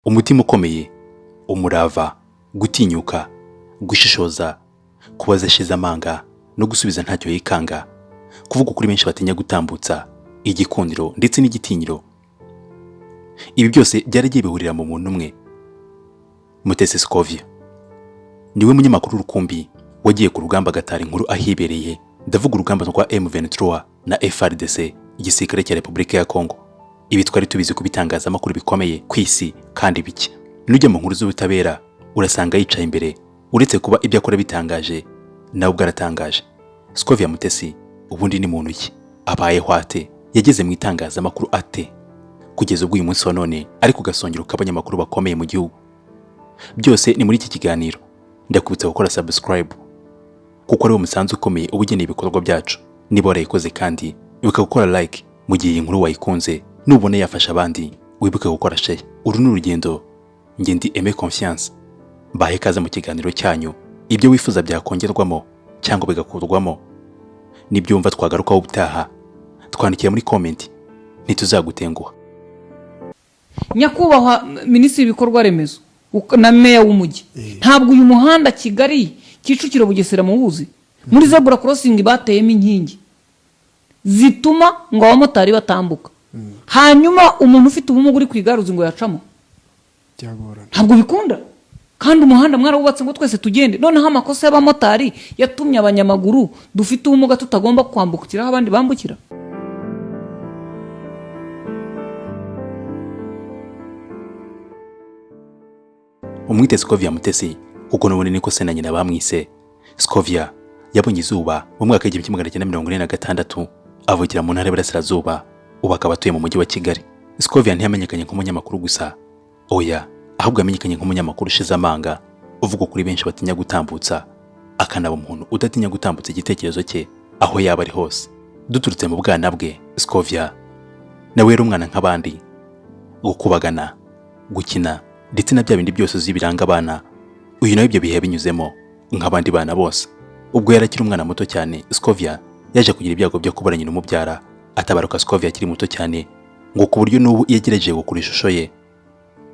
umutima ukomeye, umurava, gutinyuka, gushishoza, kubaza shize amanga no gusubiza ntacyo yikanga, kuvuga kuri benshi batinya gutambutsa, igikundiro ndetse n'igitinyiro. Ibi byose byaragiye bihurira mu muntu umwe, Mutesi Scovia. Niwe munyamakuru rukumbi wagiye ku rugamba gatari inkuru ahibereye, ndavuga urugamba rwa M23 na FARDC, igisirikare cya Repubulika ya Kongo. Ibi twari tubizi kubitangaza amakuru bikomeye kwisi kandi bike. Nujya mu nkuru z'ubutabera urasanga yicaye imbere, uretse kuba ibyo akora bitangaje nawe bwaratangaje. Scovia Mutesi ubundi ni muntu ki? Abayeho ate? Yageze mu itangazamakuru ate? Kugeza ubwo uyu munsi wa none ari ku gasongero k'abanyamakuru bakomeye mu gihugu. Byose ni muri iki kiganiro. Ndakubitsa gukora subscribe kuko ari wo musanzu ukomeye ubugeneye ibikorwa byacu. Niba warayikoze kandi wibuka gukora like mu gihe iyi nkuru wayikunze, nubona yafasha abandi wibuke gukora share. Uru ni urugendo, njye ndi Aime Confiance. Mbahe kaza mu kiganiro cyanyu, ibyo wifuza byakongerwamo cyangwa bigakurwamo nibyo wumva twagarukaho ubutaha, twandikira muri comment, ntituzagutenguha. Nyakubahwa Minisitiri w'ibikorwa remezo na meya w'umujyi, ntabwo uyu muhanda Kigali Kicukiro Bugesera mubuzi muri zebra crossing bateyemo inkingi zituma ngo abamotari batambuka, hanyuma umuntu ufite ubumuga uri kwigaruza ngo yacamo. Ntabwo bikunda, kandi umuhanda mwarawubatse ngo twese tugende. Noneho amakosa y'abamotari yatumye abanyamaguru dufite ubumuga tutagomba kwambukira aho abandi bambukira. Umwite Scovia Mutesi kuko nubone niko se na nyina bamwise. Scovia yabonye izuba mu mwaka wa 1946 avugira mu ntara y'Iburasirazuba, ubu akaba atuye mu mujyi wa Kigali. Scovia ntiyamenyekanye nk'umunyamakuru gusa, oya, ahubwo yamenyekanye nk'umunyamakuru ushize amanga, uvuga kuri benshi batinya gutambutsa, akanaba umuntu udatinya gutambutsa igitekerezo cye aho yaba ari hose. Duturutse mu bwana bwe, Scovia nawe yari umwana nk'abandi, gukubagana, gukina ndetse na bya bindi byose zibiranga abana. Uyu nawe ibyo bihe binyuzemo nk'abandi bana bose. Ubwo yarakiri umwana muto cyane, Scovia yaje kugira ibyago byo kubura nyina umubyara. Atabaruka Scovia akiri muto cyane, ngo ku buryo n'ubu yagerageje gukura ishusho ye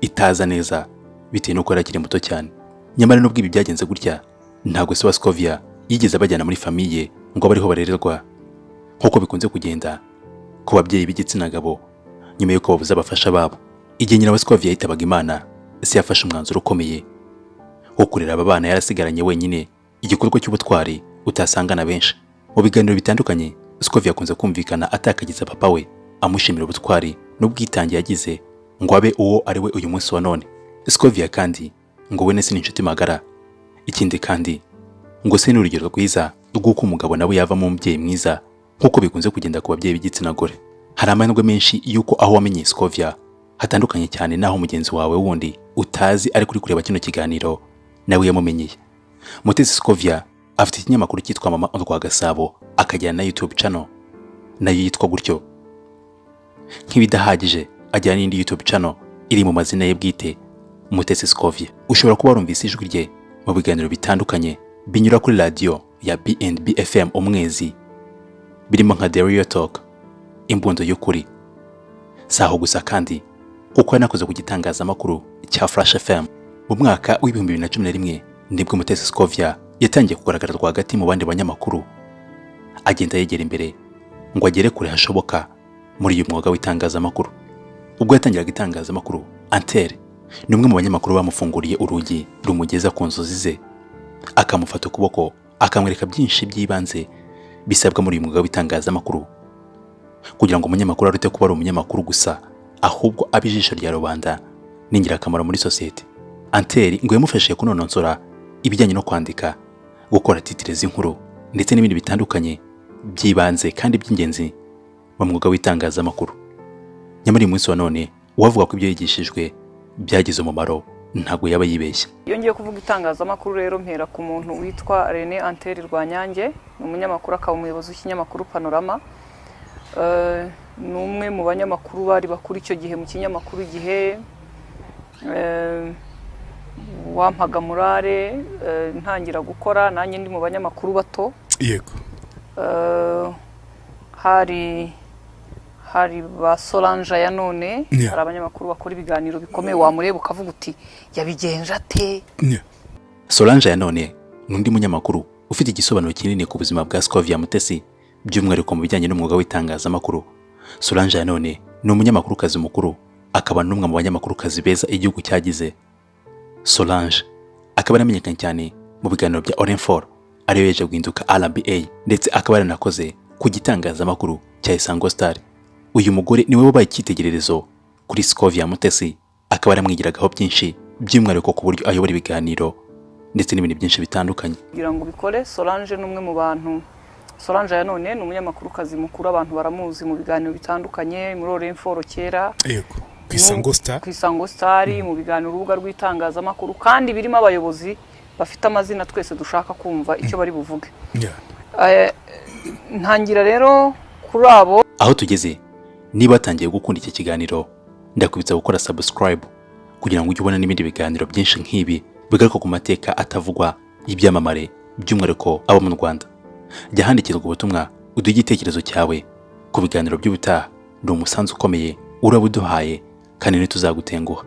itaza neza bitewe n'uko yarakiri muto cyane. Nyamara n'ubwo ibi byagenze gutya, ntabwo se wa Scovia yigeze abajyana muri famiye ngo bariho barererwa nk'uko bikunze kugenda ku babyeyi b'igitsina gabo nyuma y'uko babuze abafasha babo. Igihe nyina wa Scovia yitabaga Imana, se yafashe umwanzuro ukomeye wo kurera aba bana yarasigaranye wenyine, igikorwa cy'ubutwari utasangana benshi. Mu biganiro bitandukanye, Scovia akunze kumvikana atakagiza papa we, amushimira ubutwari n'ubwitange yagize ngo abe uwo ari we uyu munsi wa none. Scovia kandi ngo we nese n'inshuti magara. Ikindi kandi ngo se n'urugero rwiza rw'uko umugabo nawe yava mu mubyeyi mwiza nk'uko bikunze kugenda ku babyeyi b'igitsina gore. Hari amahirwe menshi y'uko aho wamenye Scovia hatandukanye cyane naho mugenzi wawe wundi utazi ari kuri kureba kino kiganiro nawe yamumenyeye. Mutesi Scovia afite ikinyamakuru cyitwa Mama rwa Gasabo, akagira na YouTube channel nayo yitwa gutyo. Nk'ibidahagije ajyana n'indi YouTube channel iri mu mazina ye bwite, Mutesi Scovia. Ushobora kuba warumvise ijwi rye mu biganiro bitandukanye binyura kuri radio ya B&B FM Umwezi, birimo nka The Real Talk, Imbundo y'ukuri. Saho gusa kandi kuko yanakoze ku gitangazamakuru cya Flash FM mu mwaka wa 2011, nibwo Mutesi Scovia yatangiye kugaragara rwagati mu bandi banyamakuru, agenda yegera imbere ngo agere kure hashoboka muri uyu mwuga w'itangazamakuru. Ubwo yatangiraga itangazamakuru, Antere ni umwe mu banyamakuru bamufunguriye urugi rumugeza ku nzozi ze, akamufata ukuboko akamwereka byinshi by'ibanze bisabwa muri uyu mwuga w'itangazamakuru kugira ngo umunyamakuru arute kuba ari umunyamakuru gusa, ahubwo abijisho rya rubanda n'ingirakamaro muri society. Antere ngo yamufashije kunononsora ibijyanye no kwandika, gukora titire z'inkuru ndetse n'ibindi bitandukanye by'ibanze kandi by'ingenzi mu mwuga w'itangazamakuru. Nyamara uyu munsi wa none uwavuga ko ibyo yigishijwe byagize umumaro ntabwo yaba yibeshye. Iyo ngiye kuvuga itangazamakuru rero mpera ku muntu witwa René Antere Rwanyange, ni umunyamakuru akaba umuyobozi w'ikinyamakuru Panorama. Ni umwe mu banyamakuru bari bakuru icyo gihe mu kinyamakuru Igihe, wampaga murare ntangira gukora nanjye ndi mu banyamakuru bato. Yego. hari ba Solange ya none, hari abanyamakuru bakora ibiganiro bikomeye wamureba ukavuga uti yabigenje ate. Solange ya none nundi munyamakuru ufite igisobanuro kinini ku buzima bwa Scovia Mutesi by'umwihariko mu bijyanye n'umwuga w'itangazamakuru. Solange ya none ni umunyamakuru kazi mukuru, akaba n'umwe mu banyamakuru kazi beza igihugu cyagize. Solange akaba yaramenyekanye cyane mu biganiro bya Orenfor ariyo yaje guhinduka RBA, ndetse akaba yaranakoze ku gitangazamakuru cya Isango Star. Uyu mugore niwe wabaye icyitegererezo kuri Scovia Mutesi, akaba yaramwigiragaho byinshi by'umwihariko ku buryo ayobora ibiganiro ndetse n'ibindi byinshi bitandukanye kugira ngo bikore. Solange n'umwe mu bantu, Solange ya none ni umunyamakuru kazi mukuru, abantu baramuzi mu biganiro bitandukanye muri Orenfor kera, yego ku Isango Star mu biganiro urubuga rw'itangazamakuru, kandi birimo abayobozi bafite amazina twese dushaka kumva icyo bari buvuge. Ntangira rero kuri abo aho tugeze. Niba atangiye gukunda iki kiganiro, ndakubitsa gukora subscribe kugira ngo ujye ubona n'ibindi biganiro byinshi nk'ibi bigaruka ku mateka atavugwa y'ibyamamare by'umwihariko abo mu Rwanda. Jya handikirwa ubutumwa uduhe igitekerezo cyawe ku biganiro by'ubutaha. Ni umusanzu ukomeye urabuduhaye kandi ntituzagutenguha.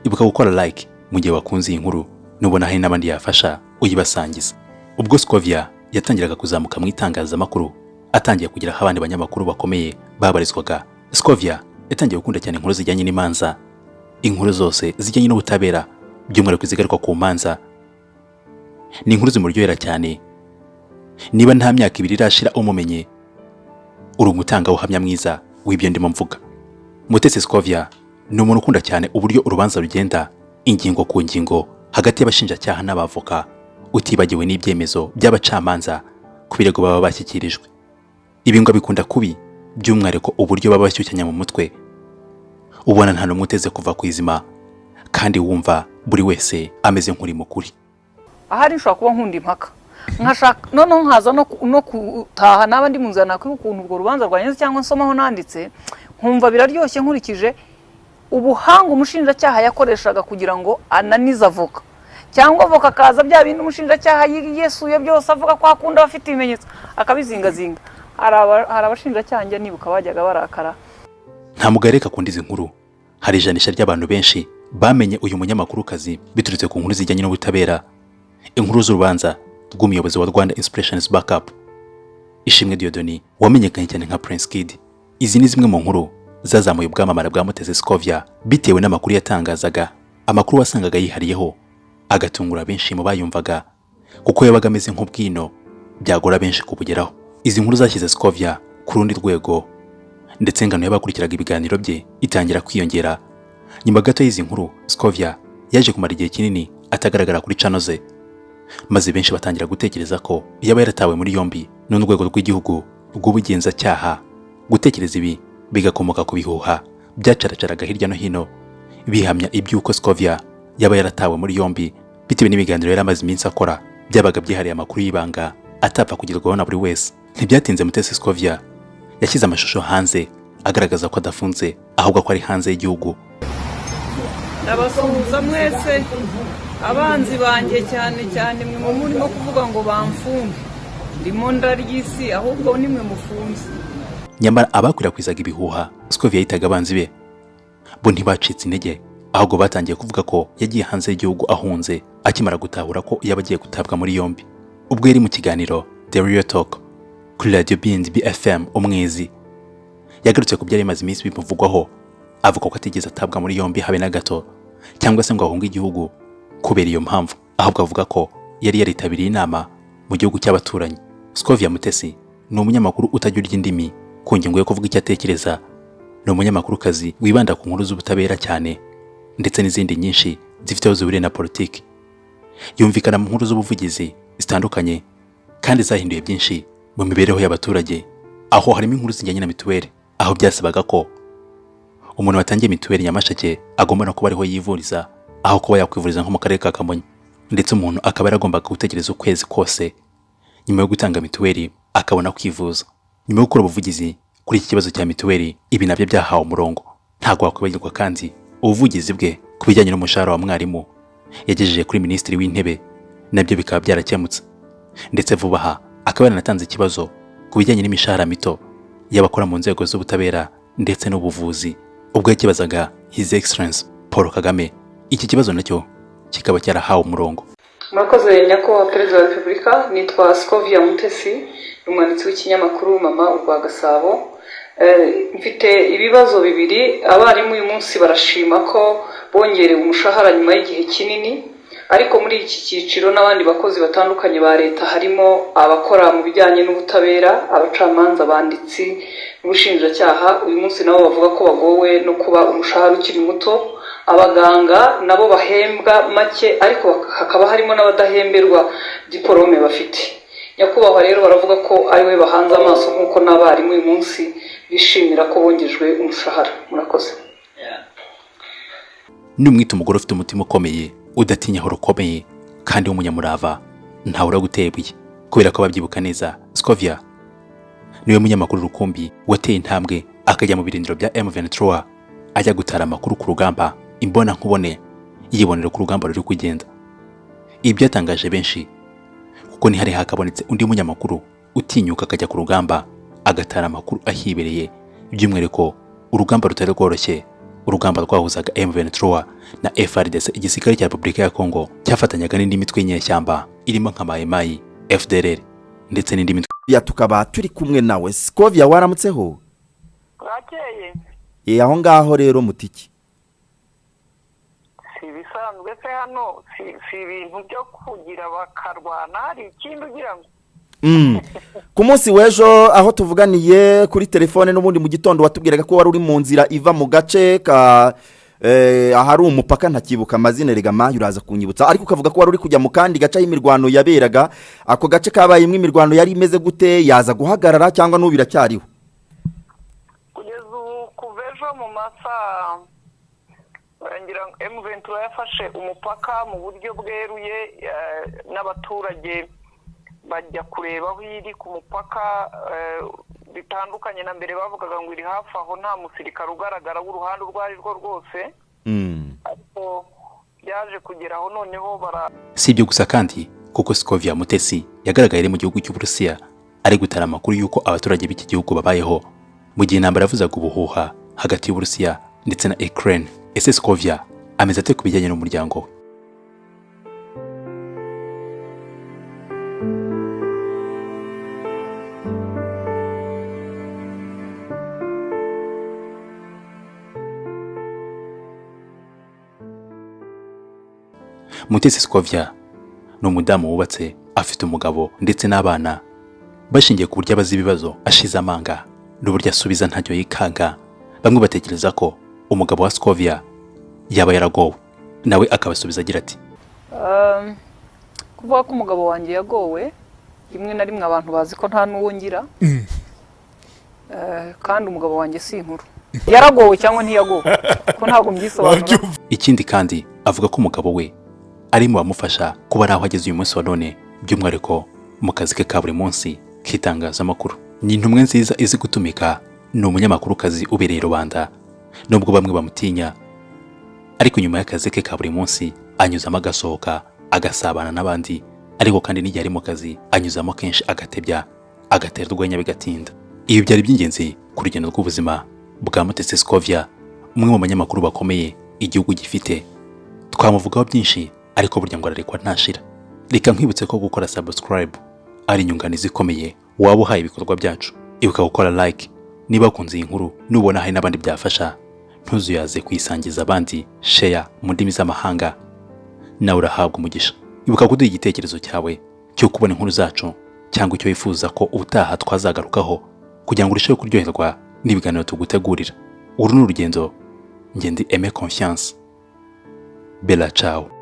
Ibuka gukora like mu gihe wakunze iyi nkuru, nubona hari n'abandi yafasha uyibasangiza. Ubwo Scovia yatangiraga kuzamuka mu itangazamakuru, atangiye kugira abandi banyamakuru bakomeye babarizwaga. Scovia yatangiye gukunda cyane inkuru zijyanye n'imanza, inkuru zose zijyanye n'ubutabera by'umwihariko zigaruka ku manza. Ni inkuru zimuryohera cyane. Niba nta myaka 2 irashira umumenye, uri umutangabuhamya mwiza w'ibyo ndimo mvuga. Mutesi Scovia ni umuntu ukunda cyane uburyo urubanza rugenda ingingo ku ngingo hagati y'abashinjacyaha n'abavoka, utibagiwe n'ibyemezo by'abacamanza ku birego baba bashyikirijwe. Ibi ngo bikunda kubi by'umwihariko uburyo baba bashyukanya mu mutwe, ubona nta n'umwe uteze kuva ku izima kandi wumva buri wese ameze nk'uri mukuri. Ahari nshobora kuba nkunda impaka, nkashaka none nkaza no kutaha n'abandi munzana kuri ukuntu urwo rubanza rwanyenze cyangwa nsomaho nanditse, nkumva biraryoshye nkurikije ubuhanga umushinjacyaha yakoreshaga kugira ngo ananize avoka, cyangwa avoka kaza bya bintu umushinjacyaha yesuye byose avuga ko akunda bafite ibimenyetso akabizingazinga. Hari abashinjacyaha njya nibuka bajyaga barakara. Nta mugareka kundi izi nkuru. Hari ijanisha ry'abantu benshi bamenye uyu munyamakuru kazi biturutse ku nkuru zijyanye n'ubutabera. Inkuru z'urubanza rw'umuyobozi wa Rwanda Inspirations Backup, Ishimwe Diodoni, wamenyekanye cyane nka Prince Kid. Izi ni zimwe mu nkuru zazamuye ubwamamare bwa Mutesi Scovia bitewe n'amakuru yatangazaga, amakuru wasangaga yihariyeho agatungura benshi mu bayumvaga kuko yabaga ameze nk'ubwino byagora benshi kubugeraho. Izi nkuru zashyize Scovia ku rundi rwego, ndetse ingano y'abakurikiraga ibiganiro bye itangira kwiyongera. Nyuma gato y'izi nkuru, Scovia yaje kumara igihe kinini atagaragara kuri channel ze, maze benshi batangira gutekereza ko yaba yaratawe muri yombi n'urwego rw'igihugu rw'ubugenzacyaha. Gutekereza ibi bigakomoka ku bihuha byacaracaraga hirya no hino bihamya iby'uko Scovia yaba yaratawe muri yombi bitewe n'ibiganiro yari amaze iminsi akora byabaga byihariye amakuru y'ibanga atapfa kugerwaho na buri wese. Ntibyatinze Mutesi Scovia yashyize amashusho hanze agaragaza ko adafunze ahubwo ko ari hanze y'igihugu. Nabasuhuza mwese abanzi banjye cyane cyane mwe murimo kuvuga ngo bamfunge, ndimo ndaryisi ahubwo nimwe mufunze. Nyamara abakwirakwizaga ibihuha Scovia yitaga abanzi be bo ntibacitse intege, ahubwo batangiye kuvuga ko yagiye hanze y'igihugu ahunze akimara gutahura ko yabagiye gutabwa muri yombi. Ubwo yari mu kiganiro The Real Talk kuri Radio BFM Umwezi, yagarutse ku byari maze iminsi bimuvugwaho, avuga ko atigeze atabwa muri yombi habe na gato cyangwa se ngo ahunge igihugu kubera iyo mpamvu, ahubwo avuga ko yari yaritabiriye inama mu gihugu cy'abaturanyi. Scovia Mutesi ni umunyamakuru utagira indimi ku ngingo yo kuvuga icyo atekereza. Ni umunyamakuru kazi wibanda ku nkuru z'ubutabera cyane ndetse n'izindi nyinshi zifite aho zihuriye na politiki. Yumvikana mu nkuru z'ubuvugizi zitandukanye kandi zahinduye byinshi mu mibereho y'abaturage, aho harimo inkuru zijyanye na mituweli, aho byasabaga ko umuntu watangiye mituweli Nyamasheke agomba no kuba ariho yivuriza aho kuba yakwivuriza nko mu karere ka Kamonyi, ndetse umuntu akaba yaragombaga gutegereza ukwezi kose nyuma yo gutanga mituweli akabona kwivuza. Nyuma yo gukora ubuvugizi kuri iki kibazo cya mituweli, ibi nabyo byahawe umurongo. Ntabwo wakwibagirwa kandi ubuvugizi bwe ku bijyanye n'umushahara wa mwarimu yagejeje kuri Minisitiri w'Intebe, nabyo bikaba byarakemutse. Ndetse vuba aha akaba yaranatanze ikibazo ku bijyanye n'imishahara mito y'abakora mu nzego z'ubutabera ndetse n'ubuvuzi ubwo yakibazaga His Excellence Paul Kagame. Iki kibazo nacyo kikaba cyarahawe umurongo. Murakoze nyakubahwa Perezida wa Repubulika, nitwa Scovia Mutesi, umwanditsi w'ikinyamakuru Mama urwa Gasabo. Mfite ibibazo bibiri. Abarimu uyu munsi barashima ko bongerewe umushahara nyuma y'igihe kinini, ariko muri iki cyiciro n'abandi bakozi batandukanye ba leta harimo abakora mu bijyanye n'ubutabera, abacamanza, abanditsi n'ubushinjacyaha. Uyu munsi nabo bavuga ko bagowe no kuba umushahara ukiri muto. Abaganga nabo bahembwa make, ariko hakaba harimo n'abadahemberwa diplome bafite. Nyakubahwa rero baravuga ko ari we bahanze amaso nk'uko n'abarimu uyu munsi bishimira ko bongejwe umushahara. Murakoze. N'umwita umugore ufite umutima ukomeye, udatinya aho rukomeye kandi w'umunyamurava, ntawe uraguteye ibuye. Kubera ko babyibuka neza, Scovia niwe munyamakuru rukumbi wateye intambwe akajya mu birindiro bya M23 ajya gutara amakuru ku rugamba, imbona nkubone yibonera ku rugamba ruri kugenda. Ibi byatangaje benshi kuko ni hari hakabonetse undi munyamakuru utinyuka akajya ku rugamba agatara amakuru ahibereye, by'umwihariko urugamba rutari rworoshye, urugamba rwahuzaga M23 na FARDC, igisirikare cya Repubulika ya Kongo cyafatanyaga n'indi mitwe y'inyeshyamba irimo nka Aime, FDLR ndetse n'indi mitwe. Tukaba turi kumwe nawe. Scovia, waramutseho? Brakeye. Aho ngaho rero mutiki Si bisanzwe se hano, si ibintu byo kugira bakarwana, hari ikindi ugira ngo. Ku munsi w'ejo aho tuvuganiye kuri telefone n'ubundi mu gitondo watubwiraga ko wari uri mu nzira iva mu gace ka ahari umupaka, ntakibuka amazina regama uraza kunyibutsa, ariko ukavuga ko wari uri kujya mu kandi gace y'imirwano yaberaga. Ako gace kabaye imwe imirwano yari imeze gute, yaza guhagarara cyangwa n'ubira cyariho? Kugeza ubu kuva ejo mu masaha ngira M23 yafashe umupaka mu buryo bweruye, n'abaturage bajya kureba aho iri ku mupaka. Bitandukanye na mbere bavugaga ngo iri hafi aho, nta musirikare ugaragara w'uruhande urwo ari rwo rwose. Ariko byaje kugeraho noneho Si ibyo gusa kandi kuko Scovia Mutesi yagaragaye mu gihugu cy'Uburusiya ari gutara amakuru y'uko abaturage b'iki gihugu babayeho mu gihe intambara yavuzaga ubuhuha hagati y'Uburusiya ndetse na Ukraine. Ese Scovia ameze ate ku bijyanye n'umuryango we? Mutesi Scovia ni umudamu wubatse, afite umugabo ndetse n'abana. Bashingiye ku buryo abaza ibibazo ashize amanga n'uburyo asubiza ntacyo yikanga, bamwe batekereza ko umugabo wa Scovia yaba yaragowe, nawe akabasubiza agira ati kuvuga ko umugabo wanjye yagowe, rimwe na rimwe abantu bazi ko nta n'uwo ngira, kandi umugabo wanjye si inkuru. Yaragowe cyangwa ntiyagowe ko ntabwo mbyisobanura. Ikindi kandi avuga ko umugabo we ari mu bamufasha kuba ari aho ageze uyu munsi wa none, by'umwihariko mu kazi ke ka buri munsi k'itangazamakuru. Ni intumwe nziza izi gutumika, ni umunyamakuru kazi ubereye rubanda, nubwo bamwe bamutinya, ariko nyuma y'akazi ke ka buri munsi anyuzamo agasohoka agasabana n'abandi, ariko kandi n'igihe ari mu kazi anyuzamo kenshi agatebya, agatera urwenya bigatinda. Ibi byari by'ingenzi ku rugendo rw'ubuzima bwa Mutesi Scovia, umwe mu banyamakuru bakomeye igihugu gifite. Twamuvugaho byinshi, ariko burya ngo ararekwa ntashira. Reka nkwibutse ko gukora subscribe ari inyunganizi ikomeye waba uhaye ibikorwa byacu. Ibuka gukora like niba ukunze iyi nkuru, nubona hari n'abandi byafasha ntuzuyaze kuyisangiza abandi, share mu ndimi z'amahanga, nawe urahabwa umugisha. Ibuka kuduha igitekerezo cyawe cyo kubona inkuru zacu, cyangwa icyo wifuza ko ubutaha twazagarukaho, kugira ngo urusheho kuryoherwa n'ibiganiro tugutegurira. Uru ni urugendo, njye ndi Aime Confiance. Bella ciao.